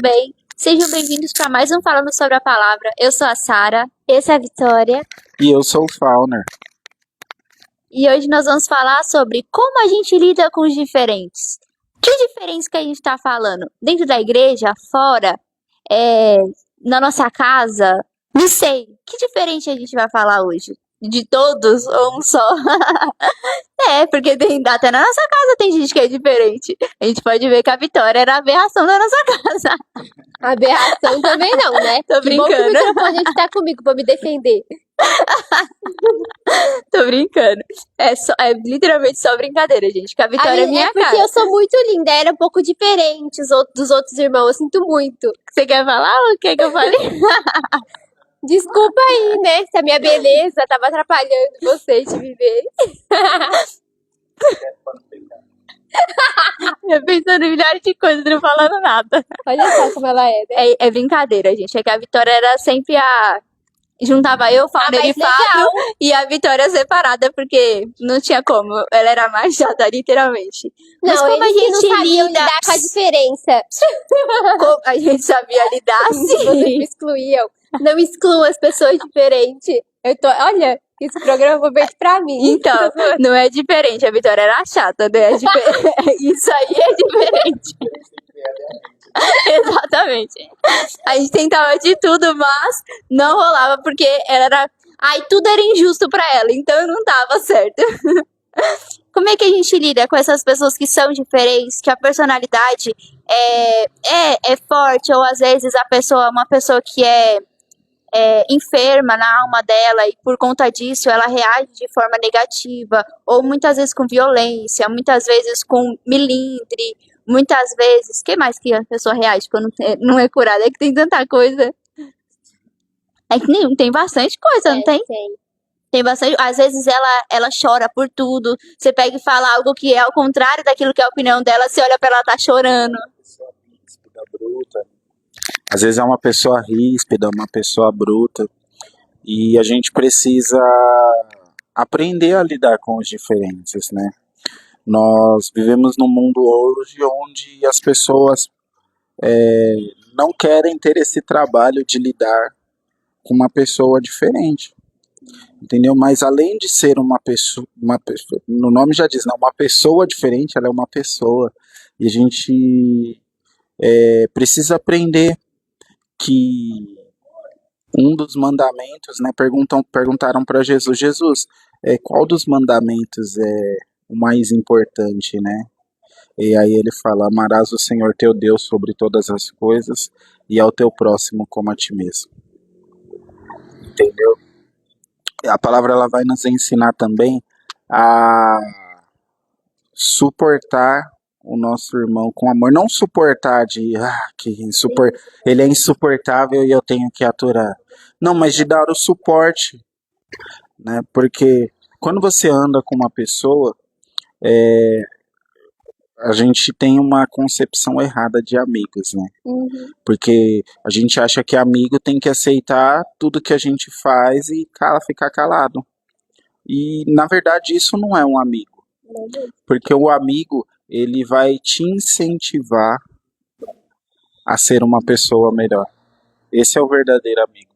bem? Sejam bem-vindos para mais um Falando sobre a Palavra. Eu sou a Sara. Essa é a Vitória. E eu sou o Fauner. E hoje nós vamos falar sobre como a gente lida com os diferentes. Que diferença que a gente está falando? Dentro da igreja, fora, na nossa casa? Não sei. Que diferente a gente vai falar hoje? De todos ou um só? Porque até na nossa casa tem gente que é diferente. A gente pode ver que a Vitória era a aberração da nossa casa. Aberração também não, né? Tô Que bom que o brincando. microfone está comigo pra me defender. Tô brincando. É literalmente só brincadeira, gente. Que a Vitória é minha porque cara. eu sou muito linda, era um pouco diferente dos outros irmãos, eu sinto muito. Você quer falar ou quer que eu fale? Desculpa aí, né? Se a minha beleza tava atrapalhando vocês de viver. Eu pensando em milhares de coisas, não falando nada. Olha só como ela é, né? É brincadeira, gente. É que a Vitória era sempre a... Juntava eu, Fauner e mas Fábio, e a Vitória separada, porque não tinha como. Ela era mais chata, literalmente. Mas Não, como a eles que não gente sabiam lida... lidar com a diferença. Como a gente sabia lidar, Vocês sim. me excluíam. Não excluam as pessoas diferentes. Olha, esse programa foi feito pra mim. Então, não é diferente. A Vitória era chata, né? Isso aí é diferente. Exatamente. A gente tentava de tudo, mas não rolava porque ela era... tudo era injusto pra ela, então não dava certo. Como é que a gente lida com essas pessoas que são diferentes, que a personalidade é forte, ou às vezes uma pessoa que é enferma na alma dela e por conta disso ela reage de forma negativa, ou muitas vezes com violência, muitas vezes com melindre, muitas vezes... que mais que a pessoa reage quando não é curada? É que tem tanta coisa. É que tem bastante coisa, não tem? Tem bastante. Às vezes ela chora por tudo. Você pega e fala algo que é ao contrário daquilo que é a opinião dela, você olha pra ela, tá chorando. Bruta. Às vezes é uma pessoa ríspida, uma pessoa bruta. E a gente precisa aprender a lidar com os diferentes, né? Nós vivemos num mundo hoje onde as pessoas não querem ter esse trabalho de lidar com uma pessoa diferente, entendeu? Mas além de ser uma pessoa, no nome já diz, não, uma pessoa diferente, ela é uma pessoa. E a gente precisa aprender que um dos mandamentos, né, perguntaram para Jesus, qual dos mandamentos é o mais importante, né? E aí ele fala: amarás o Senhor teu Deus sobre todas as coisas e ao teu próximo como a ti mesmo. Entendeu? A palavra ela vai nos ensinar também a suportar o nosso irmão com amor, não suportar de ele é insuportável e eu tenho que aturar. Não, mas de dar o suporte, né? Porque quando você anda com uma pessoa, a gente tem uma concepção errada de amigos, né? Porque a gente acha que amigo tem que aceitar tudo que a gente faz e ficar calado. E na verdade isso não é um amigo. Porque o amigo, ele vai te incentivar a ser uma pessoa melhor. Esse é o verdadeiro amigo.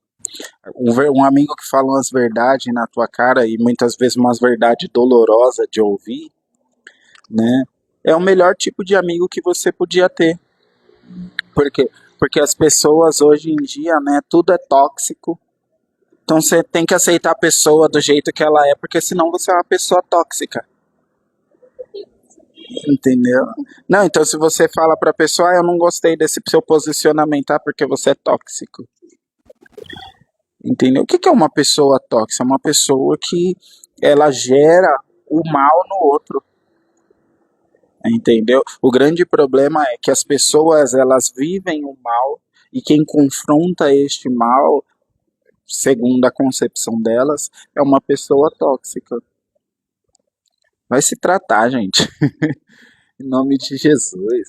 Um amigo que fala umas verdades na tua cara, e muitas vezes umas verdades dolorosas de ouvir, né? É o melhor tipo de amigo que você podia ter. Por quê? Porque as pessoas hoje em dia, né, tudo é tóxico. Então você tem que aceitar a pessoa do jeito que ela é, porque senão você é uma pessoa tóxica. Entendeu? Não, então se você fala pra pessoa, eu não gostei desse seu posicionamento, porque você é tóxico. Entendeu? O que é uma pessoa tóxica? É uma pessoa que ela gera o mal no outro. Entendeu? O grande problema é que as pessoas, elas vivem o mal, e quem confronta este mal, segundo a concepção delas, é uma pessoa tóxica. Vai se tratar, gente. Em nome de Jesus.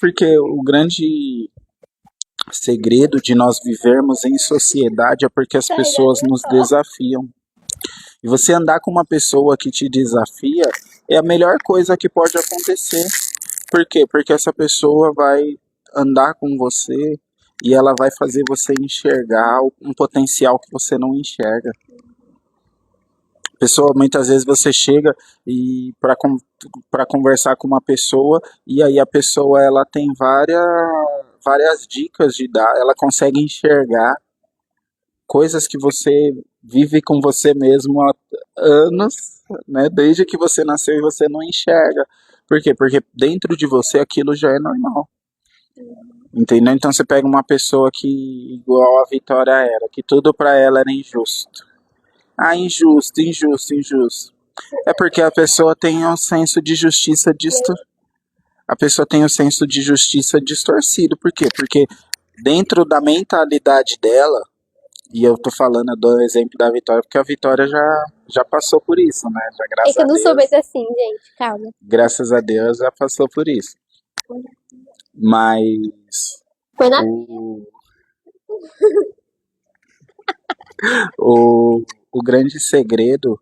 Porque o grande segredo de nós vivermos em sociedade é porque as pessoas nos desafiam. E você andar com uma pessoa que te desafia é a melhor coisa que pode acontecer. Por quê? Porque essa pessoa vai andar com você e ela vai fazer você enxergar um potencial que você não enxerga. Pessoa, muitas vezes você chega e para conversar com uma pessoa e aí a pessoa ela tem várias dicas de dar, ela consegue enxergar coisas que você vive com você mesmo há anos, né? Desde que você nasceu e você não enxerga. Por quê? Porque dentro de você aquilo já é normal. Entendeu? Então você pega uma pessoa que, igual a Vitória era, que tudo pra ela era injusto. Ah, injusto, injusto, injusto. É porque a pessoa tem um senso de justiça a pessoa tem um senso de justiça distorcido. Por quê? Porque dentro da mentalidade dela, e eu tô falando do exemplo da Vitória, porque a Vitória já passou por isso, né? Já, É graças que eu a não sou Deus, mais assim, gente. Calma. graças a Deus já passou por isso. Mas Foi na... o grande segredo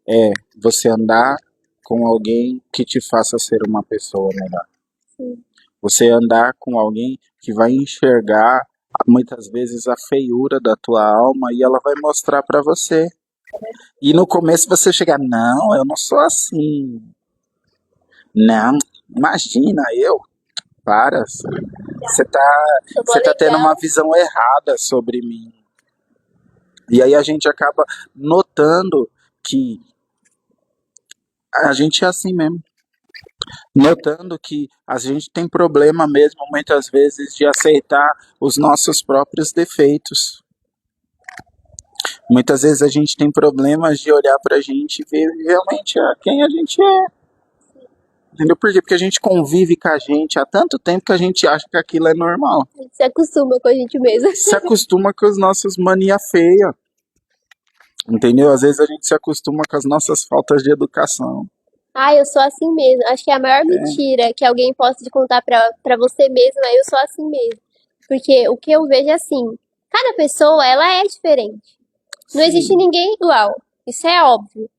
é você andar com alguém que te faça ser uma pessoa melhor. Sim. Você andar com alguém que vai enxergar muitas vezes a feiura da tua alma e ela vai mostrar pra você. E no começo você chegar, não, eu não sou assim. Não, imagina, para. Você tá tendo uma visão errada sobre mim. E aí a gente acaba notando que a gente é assim mesmo. Notando que a gente tem problema mesmo, muitas vezes, de aceitar os nossos próprios defeitos. Muitas vezes a gente tem problemas de olhar pra gente e ver realmente quem a gente é. Entendeu? Por quê? Porque a gente convive com a gente há tanto tempo que a gente acha que aquilo é normal. A gente se acostuma com a gente mesmo. Se acostuma com as nossas mania feia. Entendeu? Às vezes a gente se acostuma com as nossas faltas de educação. Ah, eu sou assim mesmo. Acho que é a maior mentira que alguém possa te contar pra você mesmo é eu sou assim mesmo. Porque o que eu vejo é assim, cada pessoa, ela é diferente. Não existe ninguém igual. Isso é óbvio.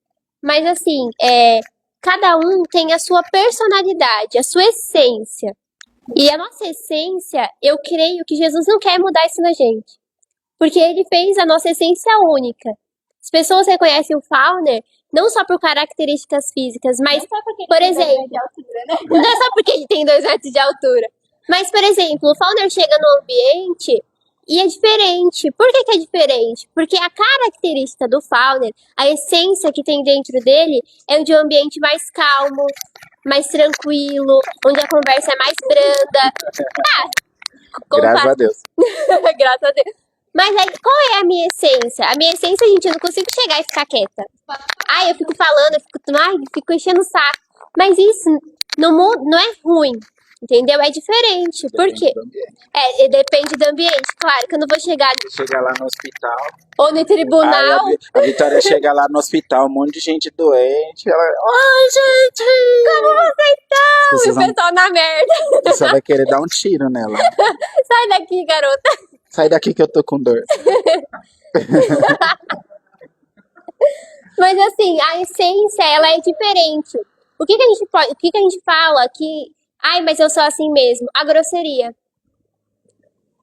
Mas assim, cada um tem a sua personalidade, a sua essência. E a nossa essência, eu creio que Jesus não quer mudar isso na gente. Porque ele fez a nossa essência única. As pessoas reconhecem o Fauner não só por características físicas, mas, por exemplo, não é só porque ele tem 2 metros de altura. Mas, por exemplo, o Fauner chega no ambiente e é diferente. Por que é diferente? Porque a característica do Fauner, a essência que tem dentro dele, é de um ambiente mais calmo, mais tranquilo, onde a conversa é mais branda. Graças a Deus. Graças a Deus. Mas aí, qual é a minha essência? A minha essência, gente, eu não consigo chegar e ficar quieta. Eu fico falando, eu fico enchendo o saco. Mas isso não é ruim, entendeu? É diferente. Por quê? Depende do ambiente. Claro que eu não vou chegar lá no hospital. ou no tribunal. A Vitória chega lá no hospital, um monte de gente doente. Ela, ai, gente! Como vocês estão? E o pessoal na merda. Você vai querer dar um tiro nela. Sai daqui, garota. Sai daqui que eu tô com dor. Mas assim, a essência, ela é diferente. O que a gente fala que, mas eu sou assim mesmo? A grosseria.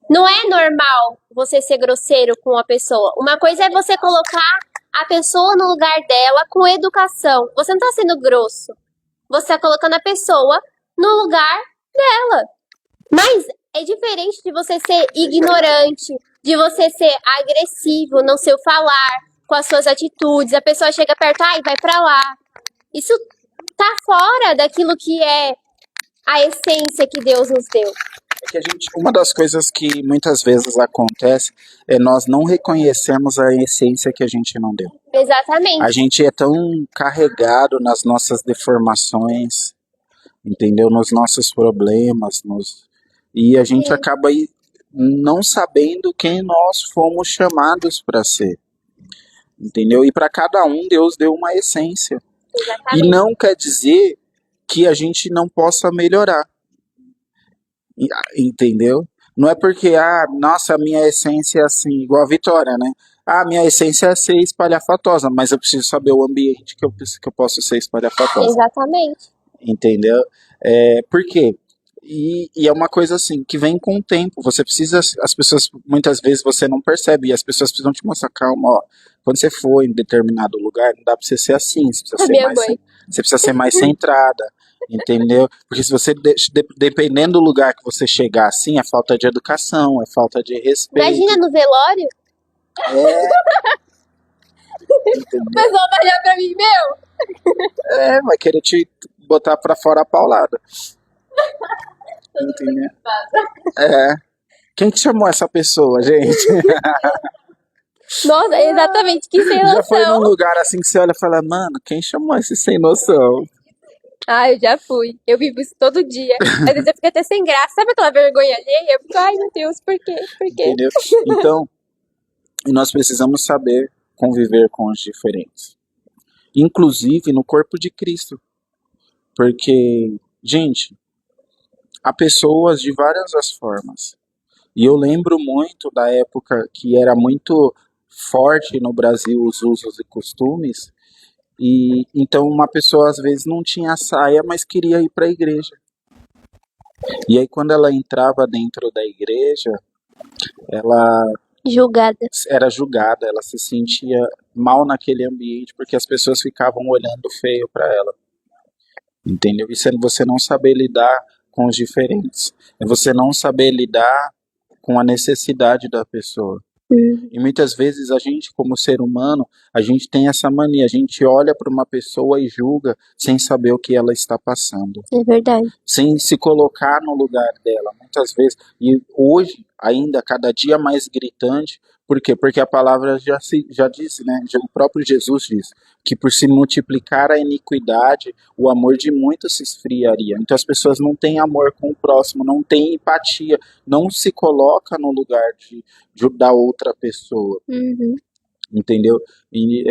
Não é normal você ser grosseiro com a pessoa. Uma coisa é você colocar a pessoa no lugar dela com educação. Você não tá sendo grosso. Você tá colocando a pessoa no lugar dela. Mas é diferente de você ser ignorante, de você ser agressivo no seu falar, com as suas atitudes. A pessoa chega perto, vai pra lá. Isso tá fora daquilo que é a essência que Deus nos deu. Uma das coisas que muitas vezes acontece é nós não reconhecemos a essência que a gente não deu. Exatamente. A gente é tão carregado nas nossas deformações, entendeu? Nos nossos problemas, e a gente acaba não sabendo quem nós fomos chamados para ser, entendeu? E para cada um Deus deu uma essência. Exatamente. E não quer dizer que a gente não possa melhorar, entendeu? Não é porque, nossa, a minha essência é assim, igual a Vitória, né? Minha essência é ser espalhafatosa, mas eu preciso saber o ambiente que eu posso ser espalhafatosa. Exatamente. Entendeu? Por quê? E é uma coisa assim, que vem com o tempo. Você precisa, as pessoas, muitas vezes você não percebe, e as pessoas precisam te mostrar, calma, ó, quando você for em determinado lugar, não dá pra você ser assim, você precisa A ser minha mais, mãe. você precisa ser mais centrada, entendeu? Porque se você, dependendo do lugar que você chegar assim, é falta de educação, é falta de respeito, Imagina no velório, entendeu? o pessoal vai olhar pra mim, meu. Vai querer te botar pra fora a paulada. Entendeu? Quem que chamou essa pessoa, gente? Nossa, exatamente, que sem Já foi num noção. lugar assim que você olha e fala, mano, quem chamou esse sem noção? Ah, eu já fui. Eu vivo isso todo dia. Às vezes eu fico até sem graça. Sabe aquela vergonha alheia? Eu fico, ai meu Deus, por quê? Por quê? Entendeu? Então, nós precisamos saber conviver com os diferentes. Inclusive no corpo de Cristo. Porque, gente, há pessoas de várias as formas. E eu lembro muito da época que era muito forte no Brasil os usos e costumes. E então uma pessoa às vezes não tinha saia, mas queria ir para a igreja. E aí quando ela entrava dentro da igreja, ela Julgada. era julgada, ela se sentia mal naquele ambiente porque as pessoas ficavam olhando feio para ela. Entendeu? Isso é você não saber lidar com os diferentes. É você não saber lidar com a necessidade da pessoa. E muitas vezes a gente, como ser humano, a gente tem essa mania, a gente olha para uma pessoa e julga sem saber o que ela está passando, É verdade. sem se colocar no lugar dela, muitas vezes. E hoje, ainda, cada dia mais gritante, por quê? Porque a palavra já disse, né? O próprio Jesus diz que por se multiplicar a iniquidade, o amor de muitos se esfriaria. Então as pessoas não têm amor com o próximo, não têm empatia, não se coloca no lugar da outra pessoa, Uhum. entendeu? E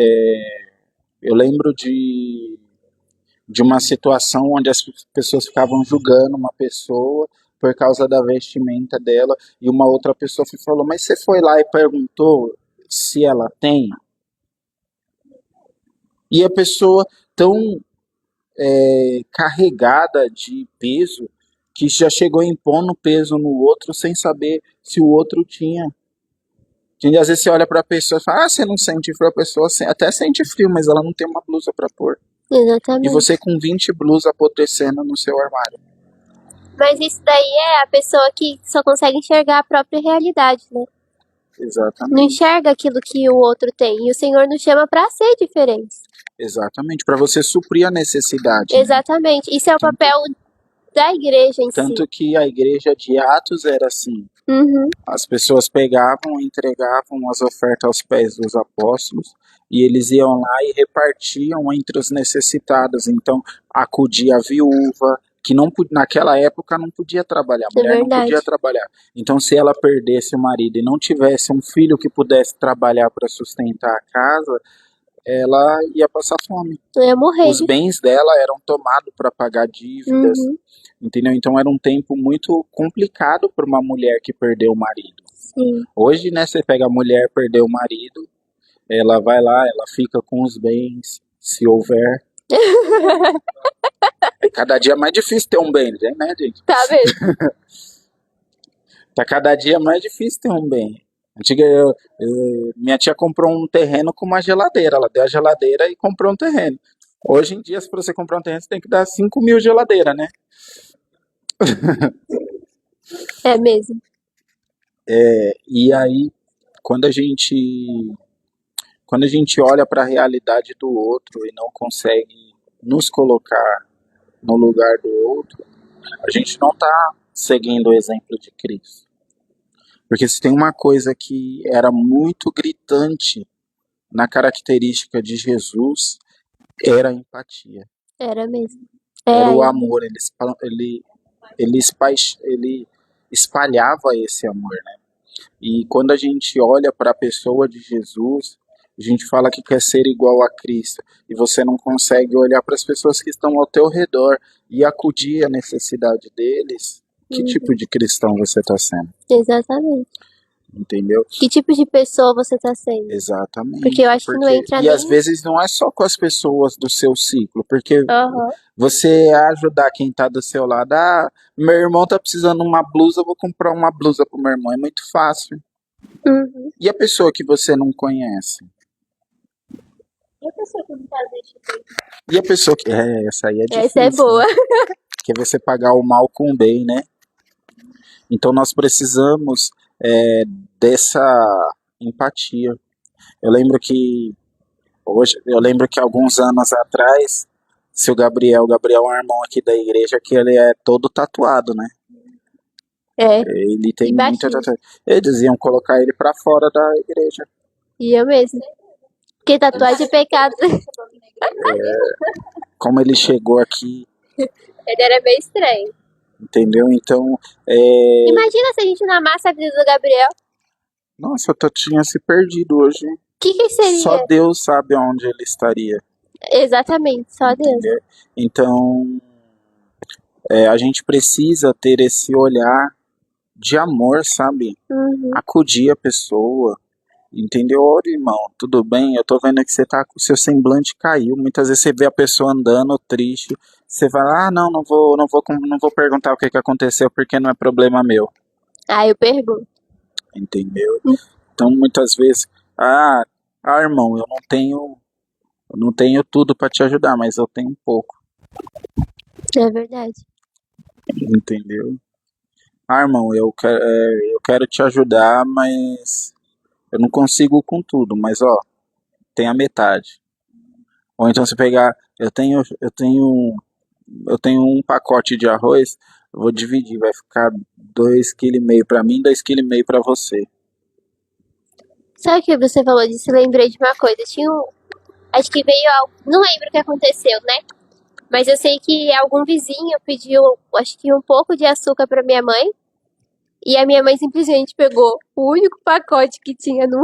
eu lembro de uma situação onde as pessoas ficavam julgando uma pessoa por causa da vestimenta dela, e uma outra pessoa falou, mas você foi lá e perguntou se ela tem? E a pessoa tão carregada de peso, que já chegou impondo peso no outro sem saber se o outro tinha. E às vezes você olha para a pessoa e fala, você não sente frio, a pessoa até sente frio, mas ela não tem uma blusa para pôr. E Exatamente. você com 20 blusas apodrecendo no seu armário. Mas isso daí é a pessoa que só consegue enxergar a própria realidade, né? Não Exatamente, enxerga aquilo que o outro tem. E o Senhor nos chama pra ser diferente. exatamente, para você suprir a necessidade. Né? Exatamente. Isso é o papel da igreja em si. Tanto que a igreja de Atos era assim, Uhum. as pessoas pegavam e entregavam as ofertas aos pés dos apóstolos, e eles iam lá e repartiam entre os necessitados. Então, acudia a viúva, que não, naquela época não podia trabalhar, a É mulher não verdade. podia trabalhar. Então, se ela perdesse o marido e não tivesse um filho que pudesse trabalhar para sustentar a casa, ela ia passar fome. Eu ia morrer. Os bens dela eram tomados para pagar dívidas, Uhum. entendeu? Então era um tempo muito complicado para uma mulher que perdeu o marido. Sim. Hoje, né, você pega a mulher, perdeu o marido, ela vai lá, ela fica com os bens, se houver. É cada dia mais difícil ter um bem, né, gente? Tá mesmo? Tá cada dia mais difícil ter um bem. Minha tia comprou um terreno com uma geladeira. Ela deu a geladeira e comprou um terreno. Hoje em dia, para você comprar um terreno, você tem que dar 5 mil geladeira, né? É mesmo. E aí, quando a gente olha para a realidade do outro e não consegue nos colocar no lugar do outro, a gente não está seguindo o exemplo de Cristo. Porque se tem uma coisa que era muito gritante na característica de Jesus, era a empatia. Era mesmo. Era o amor. Ele espalhava esse amor, né? E quando a gente olha para a pessoa de Jesus, a gente fala que quer ser igual a Cristo, e você não consegue olhar para as pessoas que estão ao teu redor e acudir à necessidade deles. Que tipo de cristão você está sendo? Exatamente. entendeu? Que tipo de pessoa você tá sendo? Exatamente. Porque eu acho que não entra E às nem... vezes não é só com as pessoas do seu ciclo, porque Aham. você ajudar quem tá do seu lado, meu irmão tá precisando de uma blusa, eu vou comprar uma blusa pro meu irmão, é muito fácil. Uhum. E a pessoa que você não conhece? E a pessoa que não tá deixando? E a pessoa que... essa aí é difícil. Essa é boa. Né? Que é você pagar o mal com o bem, né? Então nós precisamos dessa empatia. Eu lembro que alguns anos atrás, se o Gabriel é um irmão aqui da igreja, que ele é todo tatuado, né? É. Ele tem E muita baixinho. tatuagem. Eles iam colocar ele pra fora da igreja. E eu mesmo. Porque tatuagem é pecado. Como ele chegou aqui, Ele era meio estranho. entendeu? Então, Imagina se a gente não amasse a vida do Gabriel. nossa, eu tinha se perdido hoje. O que seria? Só Deus sabe onde ele estaria. Exatamente, só Deus. Entendeu? Então, a gente precisa ter esse olhar de amor, sabe? Uhum. Acudir a pessoa, entendeu? Olha, irmão, tudo bem? Eu tô vendo que você tá com o seu semblante caiu. Muitas vezes você vê a pessoa andando triste, você vai lá, não vou perguntar o que aconteceu porque não é problema meu, Eu pergunto. entendeu? Então, muitas vezes, irmão, eu não tenho tudo para te ajudar, mas eu tenho um pouco, É verdade. entendeu? Irmão, eu quero te ajudar, mas eu não consigo com tudo, mas ó, tem a metade. Ou então você pegar, eu tenho um pacote de arroz, eu vou dividir, vai ficar 2,5 kg para mim, 2,5 kg para você. Sabe o que você falou disso? Eu lembrei de uma coisa. Acho que veio algo. Não lembro o que aconteceu, né? Mas eu sei que algum vizinho pediu, acho que um pouco de açúcar pra minha mãe. E a minha mãe simplesmente pegou o único pacote que tinha no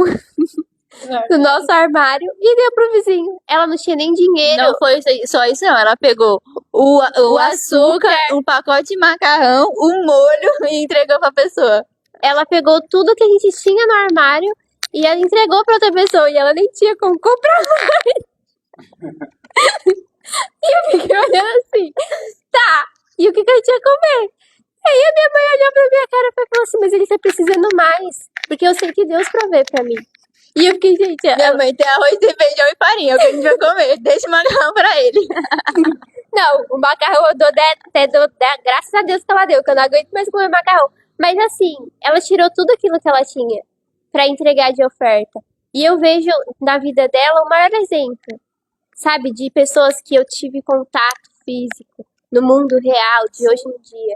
nosso armário e deu pro vizinho. Ela não tinha nem dinheiro. Não foi só isso, não. Ela pegou o açúcar, um pacote de macarrão, um molho e entregou pra pessoa. Ela pegou tudo que a gente tinha no armário e ela entregou pra outra pessoa. E ela nem tinha como comprar mais. E eu fiquei olhando assim, tá, e o que eu tinha que comer? Aí a minha mãe olhou pra minha cara e falou assim, mas ele tá precisando mais, porque eu sei que Deus provê pra mim. E eu fiquei, gente... Minha mãe tem arroz e feijão e farinha, é o que a gente vai comer. Deixa o macarrão pra ele. Não, o macarrão eu dou graças a Deus que ela deu, que eu não aguento mais comer macarrão. Mas assim, ela tirou tudo aquilo que ela tinha pra entregar de oferta. E eu vejo na vida dela o maior exemplo, sabe? De pessoas que eu tive contato físico no mundo real de hoje em dia.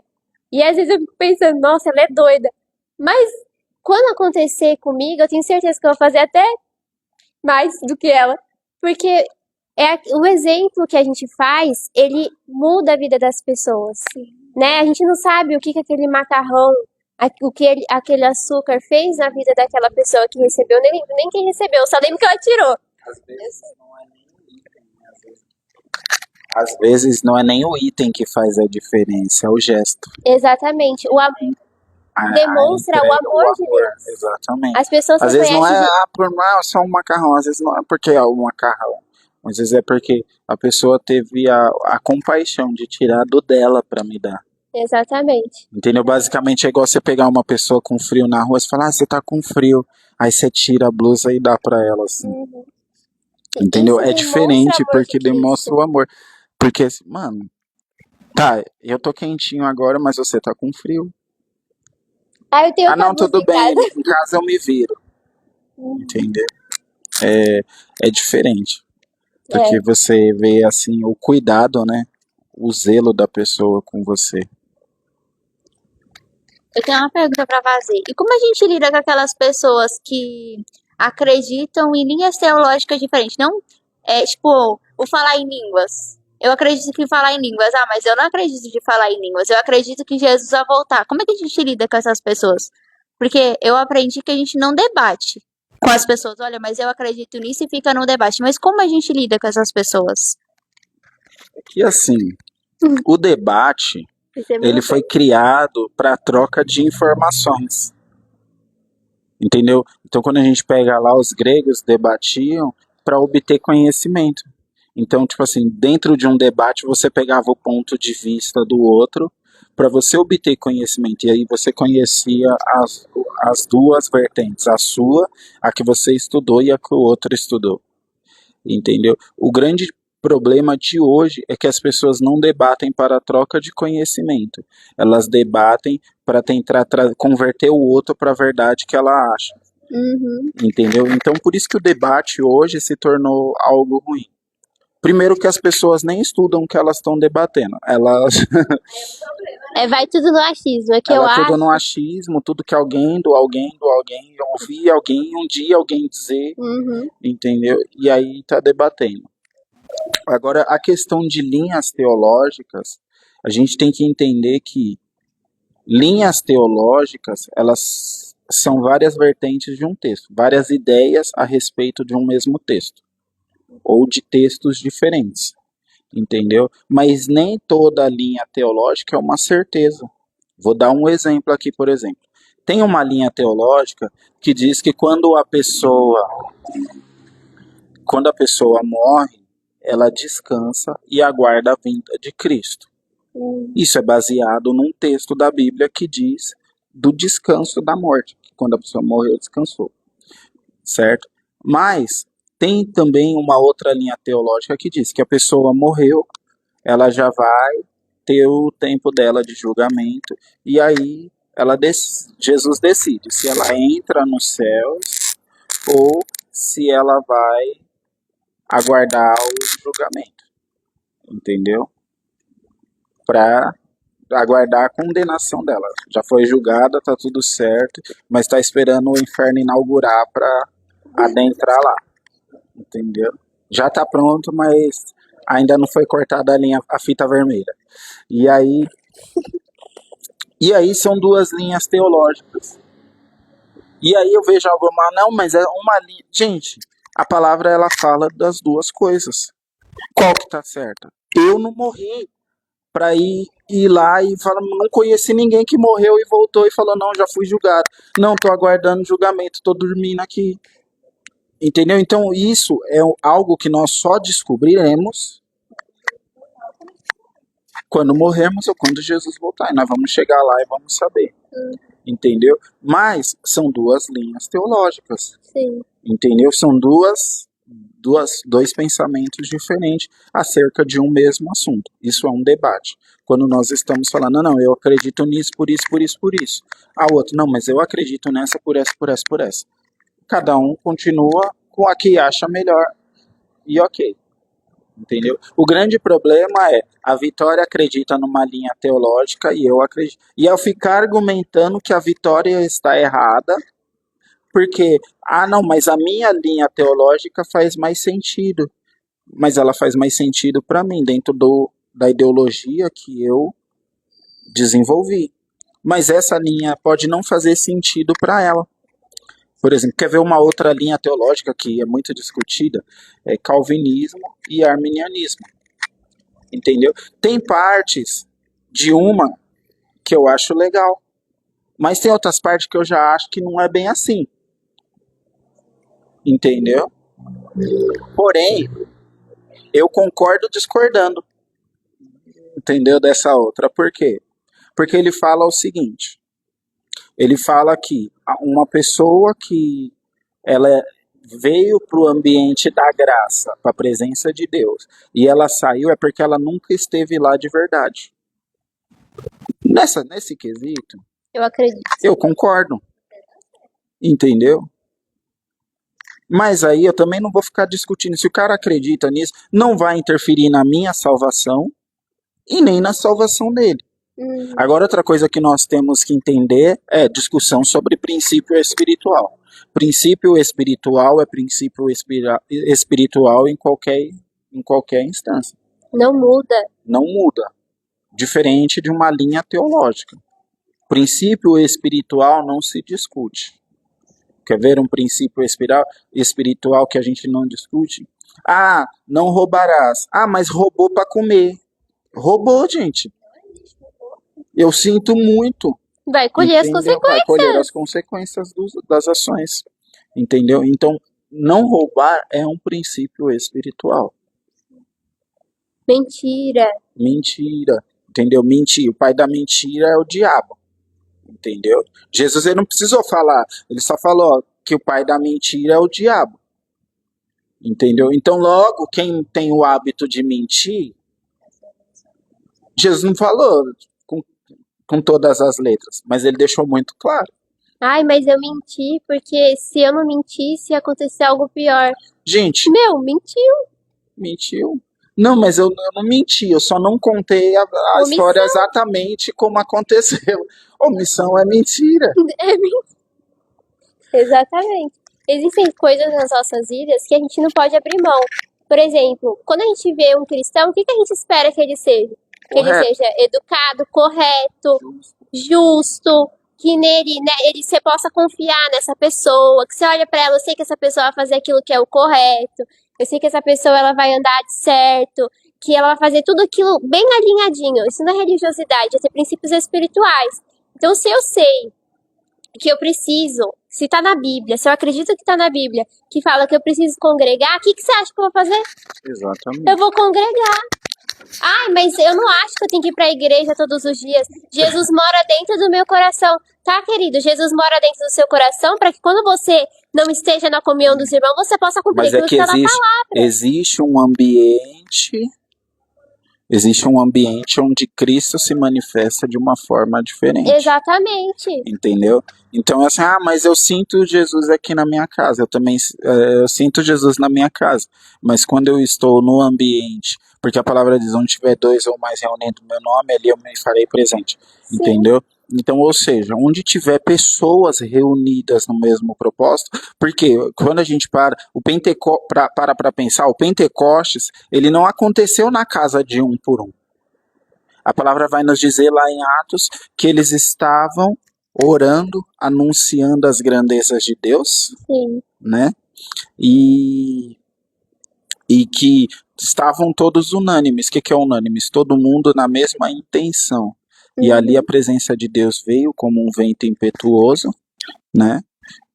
E às vezes eu fico pensando, nossa, ela é doida. Mas quando acontecer comigo, eu tenho certeza que eu vou fazer até mais do que ela. Porque o exemplo que a gente faz, ele muda a vida das pessoas. Né? A gente não sabe o que aquele macarrão, o que aquele açúcar fez na vida daquela pessoa que recebeu. Nem lembro nem quem recebeu, só lembro que ela tirou. Às vezes não é nem o item que faz a diferença, é o gesto. Exatamente. Demonstra o amor de Deus. Exatamente. As pessoas às não vezes não conhecem é só um macarrão, às vezes não é porque é um macarrão. Às vezes é porque a pessoa teve a compaixão de tirar do dela para me dar. Exatamente. Entendeu? Basicamente é igual você pegar uma pessoa com frio na rua e falar, você tá com frio. Aí você tira a blusa e dá para ela assim. Uhum. Entendeu? Isso É diferente demonstra amor porque de Cristo. demonstra o amor. Porque, mano, tá, eu tô quentinho agora, mas você tá com frio. Eu tenho não, tudo bem, em casa eu me viro. Entendeu? É diferente. Porque você vê, assim, o cuidado, né? O zelo da pessoa com você. Eu tenho uma pergunta pra fazer. E como a gente lida com aquelas pessoas que acreditam em linhas teológicas diferentes? Não tipo, o falar em línguas. Eu acredito que falar em línguas. Mas eu não acredito de falar em línguas. Eu acredito que Jesus vai voltar. Como é que a gente lida com essas pessoas? Porque eu aprendi que a gente não debate com as pessoas. Olha, mas eu acredito nisso e fica no debate. Mas como a gente lida com essas pessoas? E assim, o debate, ele foi criado para troca de informações. Entendeu? Então, quando a gente pega lá, os gregos debatiam para obter conhecimento. Então, tipo assim, dentro de um debate, você pegava o ponto de vista do outro para você obter conhecimento. E aí você conhecia as duas vertentes, a sua, a que você estudou e a que o outro estudou. Entendeu? O grande problema de hoje é que as pessoas não debatem para a troca de conhecimento. Elas debatem para tentar converter o outro para a verdade que ela acha. Uhum. Entendeu? Então, por isso que o debate hoje se tornou algo ruim. Primeiro que as pessoas nem estudam o que elas estão debatendo. Elas Vai tudo no achismo. É que eu ela tudo acho. no achismo, tudo que alguém, eu ouvi alguém, um dia alguém dizer, Uhum. entendeu? E aí tá debatendo. Agora, a questão de linhas teológicas, a gente tem que entender que linhas teológicas, elas são várias vertentes de um texto, várias ideias a respeito de um mesmo texto, ou de textos diferentes, entendeu? Mas nem toda linha teológica é uma certeza. Vou dar um exemplo aqui, por exemplo. Tem uma linha teológica que diz que quando a pessoa morre, ela descansa e aguarda a vinda de Cristo. Isso é baseado num texto da Bíblia que diz do descanso da morte, que quando a pessoa morreu, descansou, certo? Mas tem também uma outra linha teológica que diz que a pessoa morreu, ela já vai ter o tempo dela de julgamento, e aí Jesus decide se ela entra nos céus ou se ela vai aguardar o julgamento, entendeu? Para aguardar a condenação dela. Já foi julgada, tá tudo certo, mas tá esperando o inferno inaugurar para adentrar lá, entendeu? Já tá pronto, mas ainda não foi cortada a fita vermelha. E aí são duas linhas teológicas. E aí eu vejo algo mal, não, mas é uma linha. Gente, a palavra ela fala das duas coisas. Qual que tá certa? Eu não morri para ir lá e falar, não conheci ninguém que morreu e voltou e falou, não, já fui julgado. Não, tô aguardando julgamento, tô dormindo aqui. Entendeu? Então isso é algo que nós só descobriremos quando morrermos ou quando Jesus voltar. E nós vamos chegar lá e vamos saber. Entendeu? Mas são duas linhas teológicas. Sim. Entendeu? São dois pensamentos diferentes acerca de um mesmo assunto. Isso é um debate. Quando nós estamos falando, não, eu acredito nisso, por isso, por isso, por isso. A outra, não, mas eu acredito nessa, por essa, por essa, por essa. Cada um continua com a que acha melhor e ok. Entendeu? O grande problema é a Vitória acredita numa linha teológica e eu acredito. E eu ficar argumentando que a Vitória está errada, porque, não, mas a minha linha teológica faz mais sentido. Mas ela faz mais sentido para mim, dentro da ideologia que eu desenvolvi. Mas essa linha pode não fazer sentido para ela. Por exemplo, quer ver uma outra linha teológica que é muito discutida? É calvinismo e arminianismo. Entendeu? Tem partes de uma que eu acho legal, mas tem outras partes que eu já acho que não é bem assim. Entendeu? Porém, eu concordo discordando. Entendeu? Dessa outra. Por quê? Porque ele fala o seguinte. Ele fala que uma pessoa que ela veio para o ambiente da graça, para a presença de Deus, e ela saiu é porque ela nunca esteve lá de verdade. Nesse quesito, Eu acredito. eu concordo. Entendeu? Mas aí eu também não vou ficar discutindo. Se o cara acredita nisso, não vai interferir na minha salvação e nem na salvação dele. Agora, outra coisa que nós temos que entender é discussão sobre princípio espiritual. Princípio espiritual é princípio espiritual em qualquer instância. Não muda. Não muda. Diferente de uma linha teológica. Princípio espiritual não se discute. Quer ver um princípio espiritual que a gente não discute? Não roubarás. Mas roubou para comer. Roubou, gente. Eu sinto muito. Vai colher as entendeu? Vai colher as consequências das ações, entendeu? Então, não roubar é um princípio espiritual. Mentira. Mentira, entendeu? Mentir. O pai da mentira é o diabo, entendeu? Jesus ele não precisou falar, ele só falou que o pai da mentira é o diabo, entendeu? Então, logo, quem tem o hábito de mentir, Jesus não falou com todas as letras, mas ele deixou muito claro. Ai, mas eu menti porque se eu não mentisse ia acontecer algo pior. Gente, Meu, mentiu. Não, mas eu não menti, eu só não contei a história Omissão. exatamente como aconteceu. Omissão é mentira. É mentira. Exatamente. Existem coisas nas nossas vidas que a gente não pode abrir mão. Por exemplo, quando a gente vê um cristão, o que a gente espera que ele seja? Que ele Correto. seja educado, correto, justo, que nele, né, você possa confiar nessa pessoa, que você olha pra ela, eu sei que essa pessoa vai fazer aquilo que é o correto, eu sei que essa pessoa ela vai andar de certo, que ela vai fazer tudo aquilo bem alinhadinho. Isso não é religiosidade, é ter princípios espirituais. Então, se eu sei que eu preciso, se tá na Bíblia, se eu acredito que tá na Bíblia, que fala que eu preciso congregar, o que você acha que eu vou fazer? Exatamente. Eu vou congregar. Ai, mas eu não acho que eu tenho que ir pra igreja todos os dias. Jesus mora dentro do meu coração. Tá, querido? Jesus mora dentro do seu coração para que quando você não esteja na comunhão dos irmãos, você possa cumprir Mas é aquilo que que tá na existe, palavra. existe um ambiente onde Cristo se manifesta de uma forma diferente. Exatamente. Entendeu? Então, assim, mas eu sinto Jesus aqui na minha casa. Eu também eu sinto Jesus na minha casa. Mas quando eu estou no ambiente, porque a palavra diz, onde tiver dois ou mais reunindo o meu nome, ali eu me farei presente. Sim. Entendeu? Então, ou seja, onde tiver pessoas reunidas no mesmo propósito, porque quando a gente para pensar, o Pentecostes, ele não aconteceu na casa de um por um. A palavra vai nos dizer lá em Atos que eles estavam orando, anunciando as grandezas de Deus, Sim. né? E que estavam todos unânimes. O que é unânimes? Todo mundo na mesma intenção. E ali a presença de Deus veio como um vento impetuoso, né?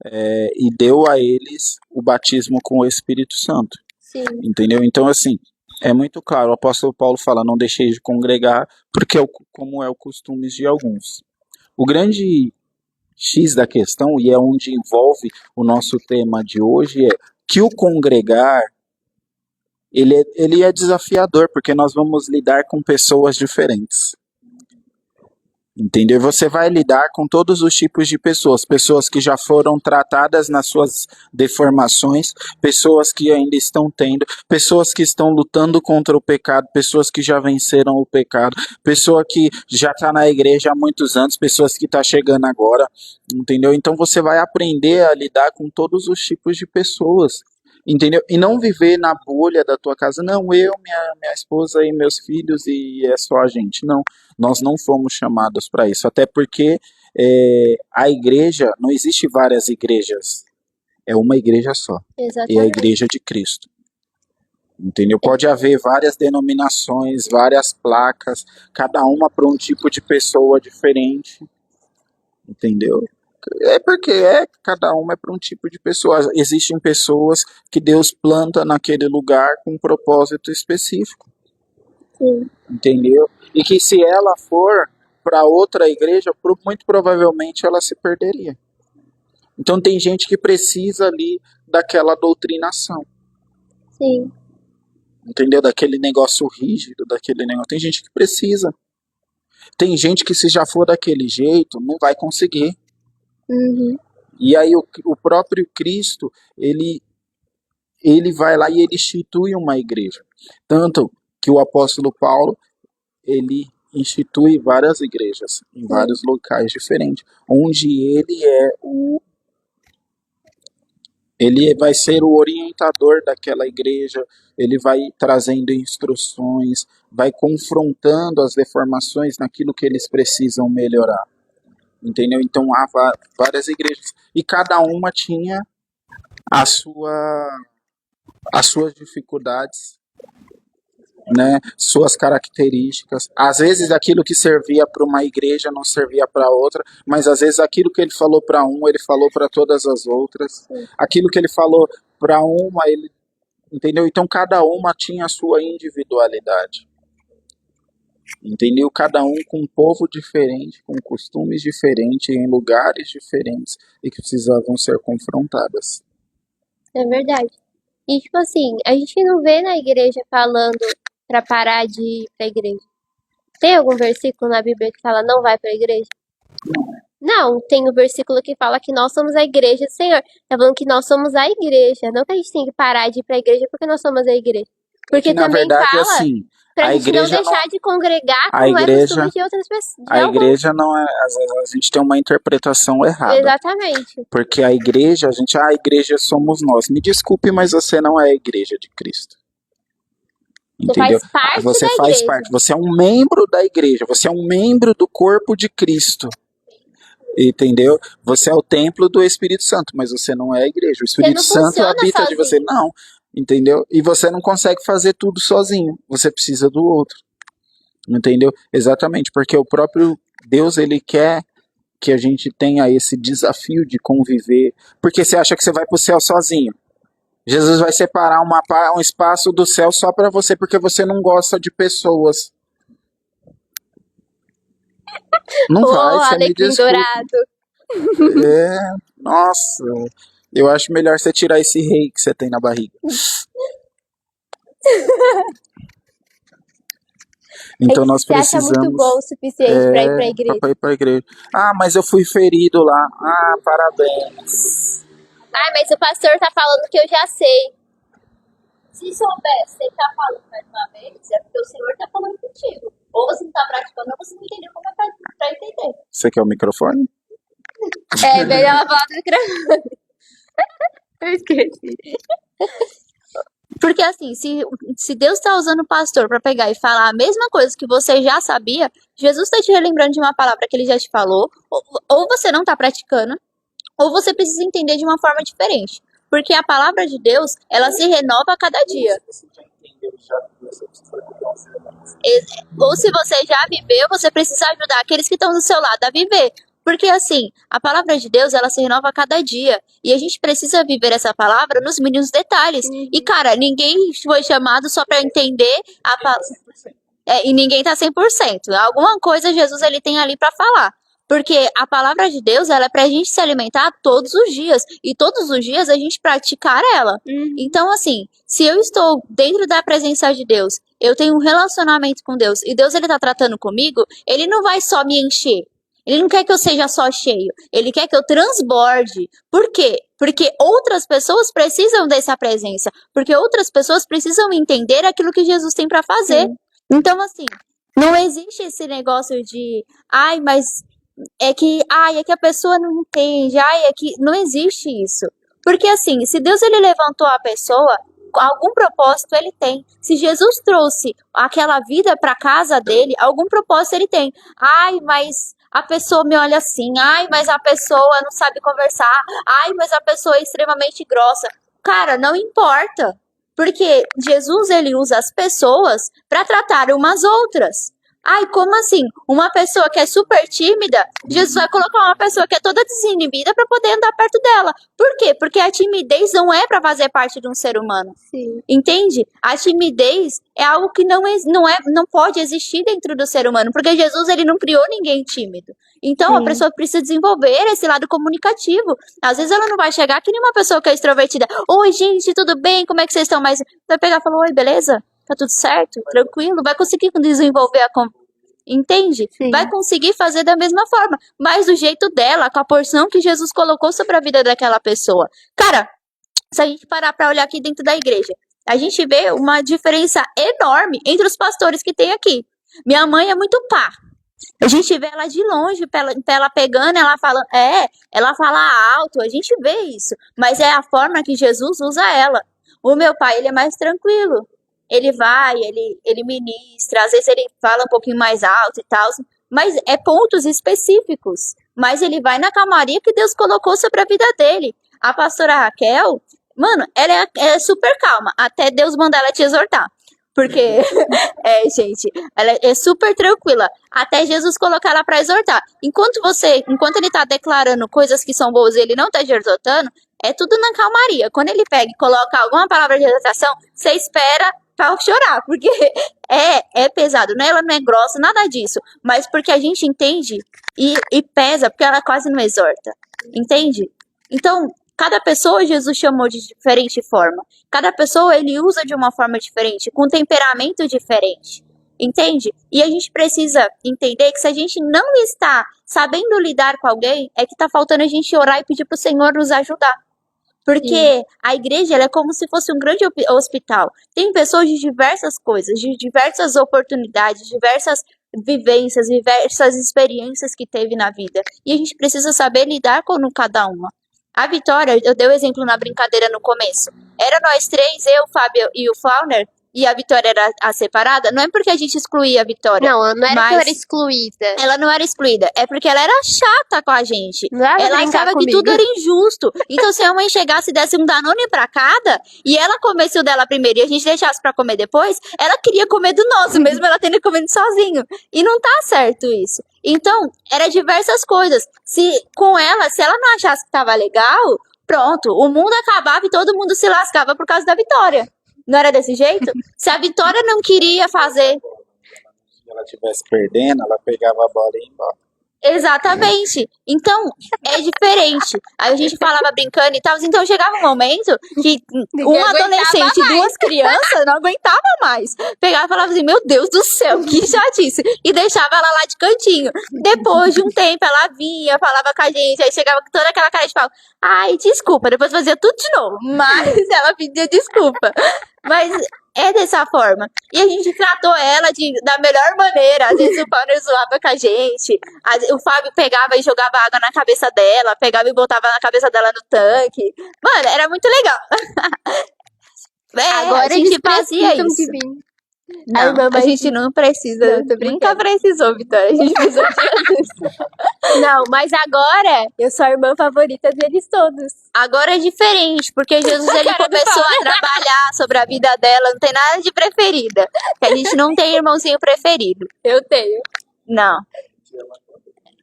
E deu a eles o batismo com o Espírito Santo. Sim. Entendeu? Então, assim, é muito claro, o apóstolo Paulo fala, não deixei de congregar, porque como é o costume de alguns. O grande X da questão, e é onde envolve o nosso tema de hoje, é que o congregar, ele é desafiador, porque nós vamos lidar com pessoas diferentes. Entendeu? Você vai lidar com todos os tipos de pessoas, pessoas que já foram tratadas nas suas deformações, pessoas que ainda estão tendo, pessoas que estão lutando contra o pecado, pessoas que já venceram o pecado, pessoa que já está na igreja há muitos anos, pessoas que está chegando agora, entendeu? Então você vai aprender a lidar com todos os tipos de pessoas. Entendeu? E não viver na bolha da tua casa, não, eu, minha esposa e meus filhos e é só a gente. Não, nós não fomos chamados para isso, até porque a igreja, não existe várias igrejas, é uma igreja só, Exatamente. é a igreja de Cristo. Entendeu? Pode haver várias denominações, várias placas, cada uma para um tipo de pessoa diferente, entendeu? É porque cada uma é para um tipo de pessoa. Existem pessoas que Deus planta naquele lugar com um propósito específico. Sim. Entendeu? E que se ela for para outra igreja, muito provavelmente ela se perderia. Então tem gente que precisa ali daquela doutrinação. Sim. Entendeu? Daquele negócio rígido, daquele negócio. Tem gente que precisa. Tem gente que se já for daquele jeito, não vai conseguir. Uhum. E aí o próprio Cristo, ele vai lá e ele institui uma igreja. Tanto que o apóstolo Paulo, ele institui várias igrejas em vários locais diferentes, onde ele vai ser o orientador daquela igreja, ele vai trazendo instruções, vai confrontando as deformações naquilo que eles precisam melhorar. Entendeu? Então há várias igrejas e cada uma tinha as suas dificuldades, né? Suas características. Às vezes aquilo que servia para uma igreja não servia para outra, mas às vezes aquilo que ele falou para um, ele falou para todas as outras. Sim. Aquilo que ele falou para uma, ele, entendeu? Então cada uma tinha a sua individualidade. Entendeu? Cada um com um povo diferente, com costumes diferentes, em lugares diferentes e que precisavam ser confrontadas. É verdade. E, tipo assim, a gente não vê na igreja falando pra parar de ir pra igreja. Tem algum versículo na Bíblia que fala não vai pra igreja? Não, tem o versículo que fala que nós somos a igreja do Senhor. Tá falando que nós somos a igreja, não que a gente tem que parar de ir pra igreja porque nós somos a igreja. Porque Que na também verdade fala assim, pra a gente não igreja deixar de congregar a como é igreja, costume de outras pessoas. a igreja não é, às vezes a gente tem uma interpretação errada. Exatamente. Porque a igreja, a igreja somos nós. Me desculpe, mas você não é a igreja de Cristo. Você Entendeu? faz parte Você da faz igreja. parte, você é um membro da igreja, você é um membro do corpo de Cristo. Entendeu? Você é o templo do Espírito Santo, mas você não é a igreja. O Você Espírito não Santo funciona habita de você. sozinho. Não. Entendeu? E você não consegue fazer tudo sozinho. Você precisa do outro. Entendeu? Exatamente, porque o próprio Deus, ele quer que a gente tenha esse desafio de conviver. Porque você acha que você vai pro céu sozinho. Jesus vai separar um espaço do céu só para você, porque você não gosta de pessoas. Não Ô, vai, você me alecrim desculpa. dourado. É, nossa, eu acho melhor você tirar esse rei que você tem na barriga. Então nós Você acha muito precisamos bom o suficiente pra ir pra igreja. para ir para a igreja. Ah, mas eu fui ferido lá. Ah, parabéns. Ai, mas o pastor tá falando que eu já sei. Se soubesse, ele tá falando mais uma vez, é porque o Senhor tá falando contigo. Ou você não tá praticando, ou você não entendeu como é pra entender. Você quer o microfone? É, melhor ela falar do microfone. Eu esqueci. Porque assim, se Deus tá usando o pastor pra pegar e falar a mesma coisa que você já sabia, Jesus tá te relembrando de uma palavra que ele já te falou, ou você não tá praticando, ou você precisa entender de uma forma diferente. Porque a palavra de Deus, ela se renova a cada dia. Ou se você já viveu, você precisa ajudar aqueles que estão do seu lado a viver. Porque assim, a palavra de Deus, ela se renova a cada dia. E a gente precisa viver essa palavra nos mínimos detalhes. E cara, ninguém foi chamado só pra entender a palavra. E ninguém tá 100%. Alguma coisa Jesus ele tem ali pra falar. Porque a palavra de Deus, ela é pra gente se alimentar todos os dias. E todos os dias a gente praticar ela. Então, assim, se eu estou dentro da presença de Deus, eu tenho um relacionamento com Deus, e Deus ele tá tratando comigo, ele não vai só me encher. Ele não quer que eu seja só cheio. Ele quer que eu transborde. Por quê? Porque outras pessoas precisam dessa presença. Porque outras pessoas precisam entender aquilo que Jesus tem pra fazer. Então, assim, não existe esse negócio de, ai, mas é que a pessoa não entende, é que não existe isso. Porque assim, se Deus ele levantou a pessoa, algum propósito ele tem. Se Jesus trouxe aquela vida para casa dele, algum propósito ele tem. Ai, mas a pessoa me olha assim, ai, mas a pessoa não sabe conversar, ai, mas a pessoa é extremamente grossa. Cara, não importa. Porque Jesus ele usa as pessoas para tratar umas outras. Ai, como assim? Uma pessoa que é super tímida, Jesus vai colocar uma pessoa que é toda desinibida para poder andar perto dela. Por quê? Porque a timidez não é para fazer parte de um ser humano. Sim. Entende? A timidez é algo que não pode existir dentro do ser humano, porque Jesus ele não criou ninguém tímido. Então a pessoa precisa desenvolver esse lado comunicativo. Às vezes ela não vai chegar que nem uma pessoa que é extrovertida. Oi, gente, tudo bem? Como é que vocês estão? Mas vai pegar e falar, oi, beleza? Tá tudo certo? Tranquilo? Vai conseguir desenvolver entende? Sim. Vai conseguir fazer da mesma forma, mas do jeito dela, com a porção que Jesus colocou sobre a vida daquela pessoa. Cara, se a gente parar pra olhar aqui dentro da igreja, a gente vê uma diferença enorme entre os pastores que tem aqui. Minha mãe é muito pá. A gente vê ela de longe, ela pegando, ela fala alto, a gente vê isso. Mas é a forma que Jesus usa ela. O meu pai, ele é mais tranquilo. Ele vai, ele ministra, às vezes ele fala um pouquinho mais alto e tal, mas é pontos específicos. Mas ele vai na calmaria que Deus colocou sobre a vida dele. A pastora Raquel, mano, ela é super calma, até Deus mandar ela te exortar. Porque, gente, ela é super tranquila. Até Jesus colocar ela pra exortar. Enquanto ele tá declarando coisas que são boas e ele não tá te exortando, é tudo na calmaria. Quando ele pega e coloca alguma palavra de exortação, você espera pra chorar, porque é pesado, né? Ela não é grossa, nada disso. Mas porque a gente entende e pesa, porque ela quase não exorta. Entende? Então, cada pessoa Jesus chamou de diferente forma. Cada pessoa ele usa de uma forma diferente, com temperamento diferente. Entende? E a gente precisa entender que se a gente não está sabendo lidar com alguém, é que tá faltando a gente orar e pedir pro Senhor nos ajudar. Porque a igreja ela é como se fosse um grande hospital. Tem pessoas de diversas coisas, de diversas oportunidades, diversas vivências, diversas experiências que teve na vida. E a gente precisa saber lidar com cada uma. A Vitória, eu dei o exemplo na brincadeira no começo. Era nós três, eu, o Fábio e o Fauner, e a Vitória era a separada. Não é porque a gente excluía a Vitória. Não, não era que eu mas era excluída. ela não era excluída. É porque ela era chata com a gente. Não era Ela brincar achava que comigo. tudo era injusto. Então, se a mãe chegasse e desse um Danone pra cada, e ela comesse o dela primeiro e a gente deixasse pra comer depois, ela queria comer do nosso, mesmo ela tendo comido sozinho. E não tá certo isso. Então, era diversas coisas. Se ela não achasse que tava legal, pronto, o mundo acabava e todo mundo se lascava por causa da Vitória. Não era desse jeito? Se a Vitória não queria fazer... Se ela estivesse perdendo, ela pegava a bola e ia embora. Exatamente. Então, é diferente. Aí a gente falava brincando e tal. Então, chegava um momento que Ninguém um aguentava adolescente e duas crianças não aguentava mais. Pegava e falava assim, meu Deus do céu, que chatice. E deixava ela lá de cantinho. Depois de um tempo, ela vinha, falava com a gente. Aí chegava com toda aquela cara de pau. Ai, desculpa. Depois fazia tudo de novo. Mas ela pedia desculpa. Mas é dessa forma. E a gente tratou ela da melhor maneira. Às vezes o Fábio zoava com a gente. O Fábio pegava e jogava água na cabeça dela. Pegava e botava na cabeça dela no tanque. Mano, era muito legal. Agora a gente eles fazia precisam isso. de mim. Não, Ai, mamãe, a gente não precisa. Não, tô Nunca brincando. precisou, Vitória. A gente precisou de Jesus. Não, mas agora eu sou a irmã favorita deles todos. Agora é diferente, porque Jesus ele Cara do começou a trabalhar sobre a vida dela. Não tem nada de preferida. Que a gente não tem irmãozinho preferido. Eu tenho. Não.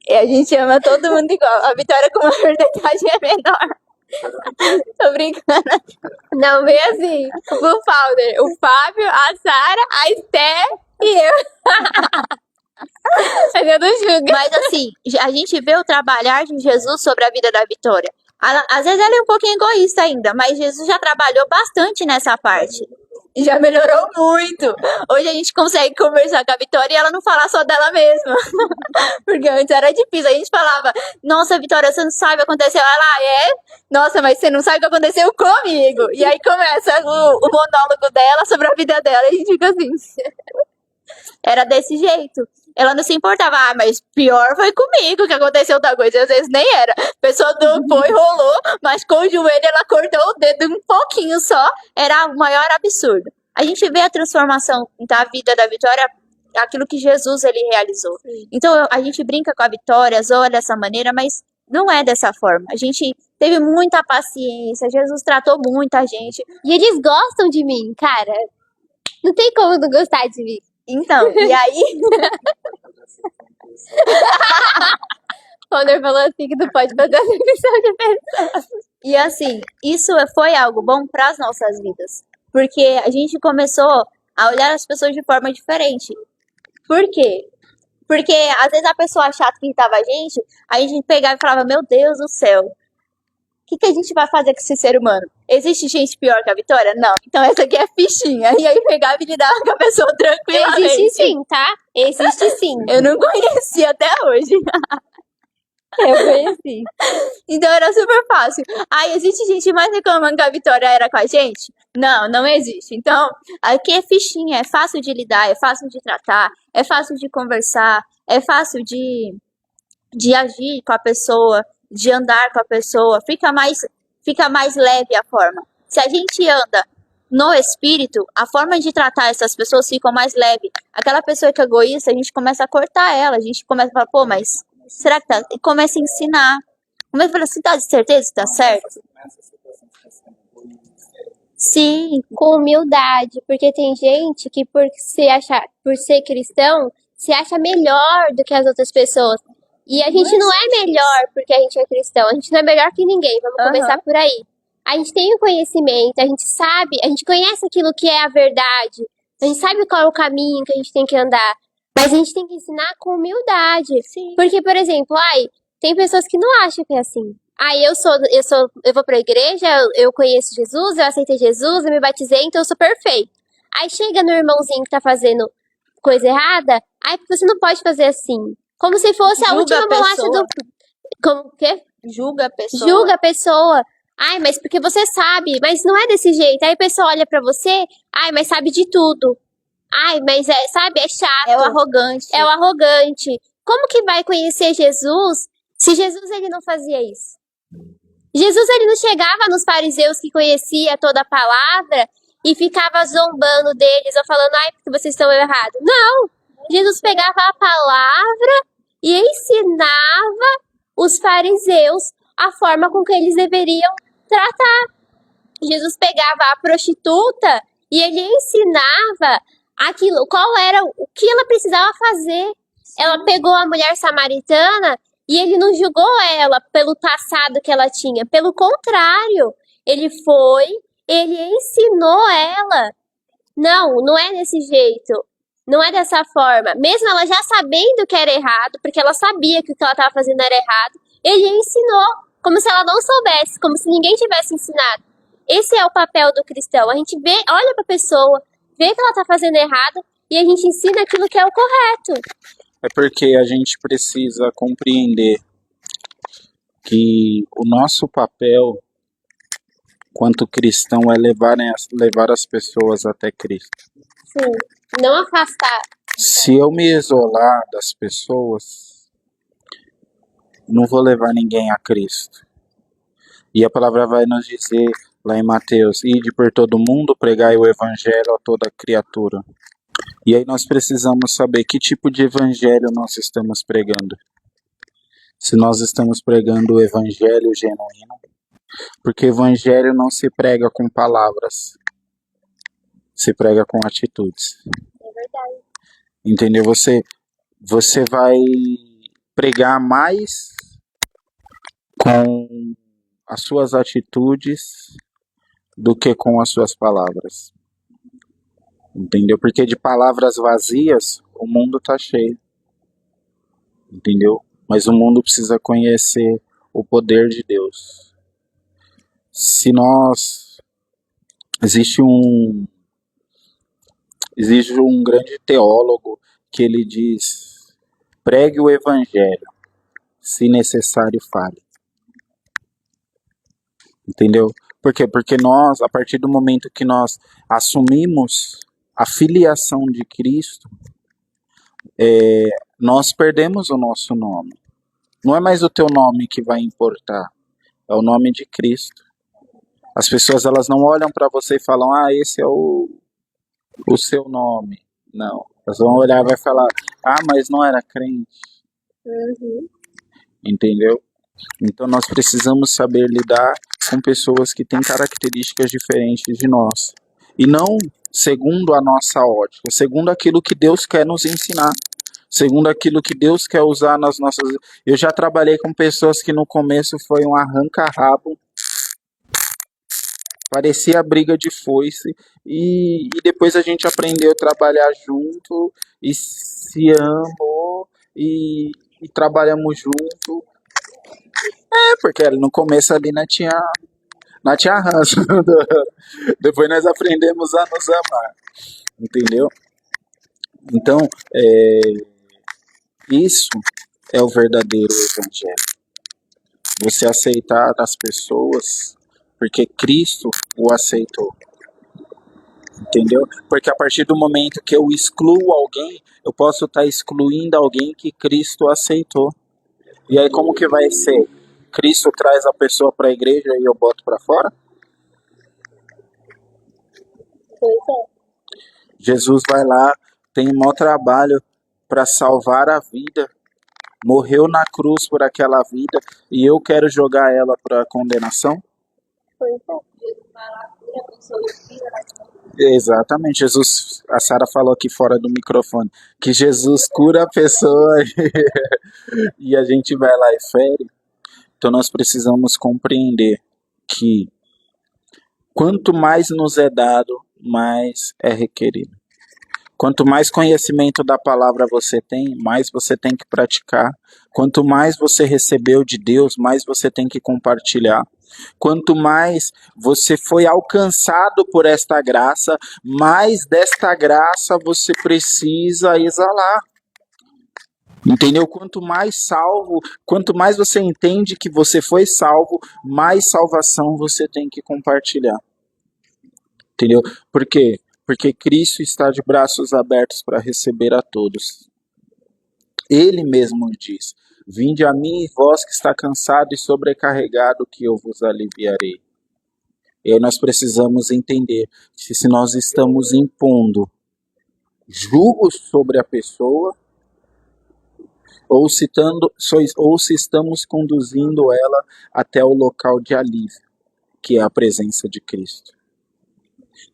E a gente ama todo mundo igual. A Vitória com uma porcentagem é menor. Tô brincando. Não, vem assim. O Founder, o Fábio, a Sara, a Esté e eu. Mas eu não julgo. Mas assim, a gente vê o trabalhar de Jesus sobre a vida da Vitória. Às vezes ela é um pouquinho egoísta ainda, mas Jesus já trabalhou bastante nessa parte. Já melhorou muito. Hoje a gente consegue conversar com a Vitória e ela não falar só dela mesma. Porque antes era difícil. A gente falava, nossa, Vitória, você não sabe o que aconteceu. Ela é, nossa, mas você não sabe o que aconteceu comigo. E aí começa o monólogo dela sobre a vida dela e a gente fica assim. Era desse jeito. Ela não se importava, mas pior foi comigo que aconteceu tal coisa. E às vezes nem era. A pessoa foi, rolou, mas com o joelho ela cortou o dedo um pouquinho só. Era o maior absurdo. A gente vê a transformação da vida da Vitória, aquilo que Jesus ele realizou. Então a gente brinca com a Vitória, zoa dessa maneira, mas não é dessa forma. A gente teve muita paciência, Jesus tratou muita gente. E eles gostam de mim, cara. Não tem como não gostar de mim. Então, e aí... O Founder falou assim que não pode fazer a definição de pessoa. E assim, isso foi algo bom para as nossas vidas. Porque a gente começou a olhar as pessoas de forma diferente. Por quê? Porque às vezes a pessoa chata que irritava a gente pegava e falava, meu Deus do céu, o que a gente vai fazer com esse ser humano? Existe gente pior que a Vitória? Não. Então essa aqui é fichinha. E aí pegava e lidava com a pessoa tranquilamente. Existe sim, tá? Existe sim. Eu não conheci até hoje. Eu conheci. Então era super fácil. Existe gente mais reclamando que a Vitória era com a gente? Não, não existe. Então, aqui é fichinha, é fácil de lidar, é fácil de tratar, é fácil de conversar, é fácil de agir com a pessoa, de andar com a pessoa. Fica mais leve a forma. Se a gente anda no espírito, a forma de tratar essas pessoas fica mais leve. Aquela pessoa que é egoísta, a gente começa a cortar ela, a gente começa a falar, pô, mas será que tá? E começa a ensinar. Começa a falar, você tá de certeza que tá certo? Sim, com humildade, porque tem gente que por ser cristão, se acha melhor do que as outras pessoas. E a gente não é melhor porque a gente é cristão, a gente não é melhor que ninguém, vamos Aham. começar por aí. A gente tem o conhecimento, a gente sabe, a gente conhece aquilo que é a verdade, a gente sabe qual é o caminho que a gente tem que andar, mas a gente tem que ensinar com humildade. sim. Porque, por exemplo, tem pessoas que não acham que é assim. Eu vou pra igreja, eu conheço Jesus, eu aceitei Jesus, eu me batizei, então eu sou perfeito. Aí chega no irmãozinho que tá fazendo coisa errada, você não pode fazer assim. Como se fosse a Julga última a bolacha pessoa. do. Como o quê? Julga a pessoa. Julga a pessoa. Ai, mas porque você sabe, mas não é desse jeito. Aí a pessoa olha pra você, mas sabe de tudo. Ai, mas sabe, é chato. É o arrogante. É o arrogante. Como que vai conhecer Jesus se Jesus ele não fazia isso? Jesus ele não chegava nos fariseus que conhecia toda a palavra e ficava zombando deles ou falando, porque vocês estão errados. Não! Jesus pegava a palavra e ensinava os fariseus a forma com que eles deveriam tratar. Jesus pegava a prostituta e ele ensinava aquilo, qual era o que ela precisava fazer. Ela pegou a mulher samaritana e ele não julgou ela pelo passado que ela tinha. Pelo contrário, ele ensinou ela. Não é desse jeito. Não é dessa forma. Mesmo ela já sabendo que era errado, porque ela sabia que o que ela estava fazendo era errado, ele ensinou, como se ela não soubesse, como se ninguém tivesse ensinado. Esse é o papel do cristão. A gente olha para a pessoa, vê que ela está fazendo errado e a gente ensina aquilo que é o correto. É porque a gente precisa compreender que o nosso papel quanto cristão é levar as pessoas até Cristo. Sim, não afastar. Se eu me isolar das pessoas, não vou levar ninguém a Cristo. E a palavra vai nos dizer lá em Mateus, ide por todo mundo, pregai o evangelho a toda criatura. E aí nós precisamos saber que tipo de evangelho nós estamos pregando. Se nós estamos pregando o evangelho genuíno, porque evangelho não se prega com palavras, se prega com atitudes. É verdade. Entendeu? Você vai pregar mais com as suas atitudes do que com as suas palavras. Entendeu? Porque de palavras vazias o mundo tá cheio. Entendeu? Mas o mundo precisa conhecer o poder de Deus. Existe um grande teólogo que ele diz: pregue o evangelho, se necessário fale. Entendeu? Por quê? Porque nós, a partir do momento que nós assumimos a filiação de Cristo, nós perdemos o nosso nome. Não é mais o teu nome que vai importar, é o nome de Cristo. As pessoas elas não olham para você e falam, esse é o seu nome. Não, elas vão olhar e vai falar, mas não era crente. Uhum. Entendeu? Então nós precisamos saber lidar com pessoas que têm características diferentes de nós. E não segundo a nossa ótica, segundo aquilo que Deus quer nos ensinar. Segundo aquilo que Deus quer usar nas nossas... Eu já trabalhei com pessoas que no começo foi um arranca-rabo. Parecia briga de foice. E depois a gente aprendeu a trabalhar junto. E se amou. E trabalhamos junto. Porque no começo ali não tinha ranço. Depois nós aprendemos a nos amar. Entendeu? Então, isso é o verdadeiro evangelho. Você aceitar as pessoas porque Cristo o aceitou. Entendeu? Porque a partir do momento que eu excluo alguém, eu posso estar excluindo alguém que Cristo aceitou. E aí como que vai ser? Cristo traz a pessoa para a igreja e eu boto para fora? Pois é. Jesus vai lá, tem um maior trabalho para salvar a vida. Morreu na cruz por aquela vida e eu quero jogar ela para a condenação? Pois é. Exatamente, Jesus, a Sara falou aqui fora do microfone, que Jesus cura a pessoa e a gente vai lá e fere. Então nós precisamos compreender que quanto mais nos é dado, mais é requerido. Quanto mais conhecimento da palavra você tem, mais você tem que praticar. Quanto mais você recebeu de Deus, mais você tem que compartilhar. Quanto mais você foi alcançado por esta graça, mais desta graça você precisa exalar. Entendeu? Quanto mais salvo, quanto mais você entende que você foi salvo, mais salvação você tem que compartilhar. Entendeu? Por quê? Porque Cristo está de braços abertos para receber a todos. Ele mesmo diz: vinde a mim, vós que está cansado e sobrecarregado, que eu vos aliviarei. E aí nós precisamos entender que se nós estamos impondo julgos sobre a pessoa, ou se estamos conduzindo ela até o local de alívio, que é a presença de Cristo.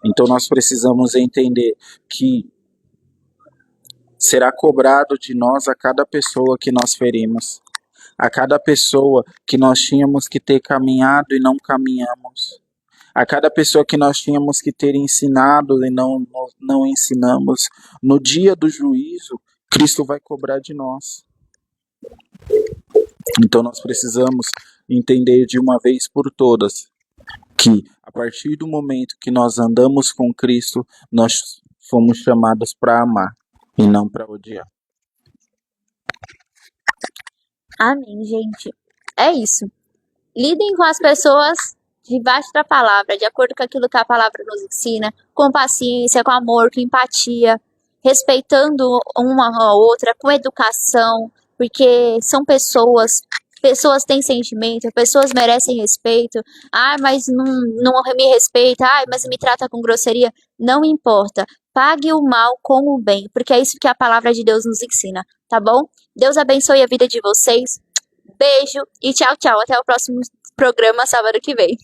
Então nós precisamos entender que será cobrado de nós a cada pessoa que nós ferimos, a cada pessoa que nós tínhamos que ter caminhado e não caminhamos, a cada pessoa que nós tínhamos que ter ensinado e não ensinamos. No dia do juízo, Cristo vai cobrar de nós. Então nós precisamos entender de uma vez por todas que a partir do momento que nós andamos com Cristo, nós fomos chamados para amar e não para odiar. Amém, gente. É isso. Lidem com as pessoas debaixo da palavra, de acordo com aquilo que a palavra nos ensina, com paciência, com amor, com empatia, respeitando uma a outra, com educação, porque são pessoas têm sentimento, pessoas merecem respeito. Mas não me respeita, mas me trata com grosseria. Não importa. Pague o mal com o bem, porque é isso que a palavra de Deus nos ensina, tá bom? Deus abençoe a vida de vocês. Beijo e tchau, tchau. Até o próximo programa sábado que vem.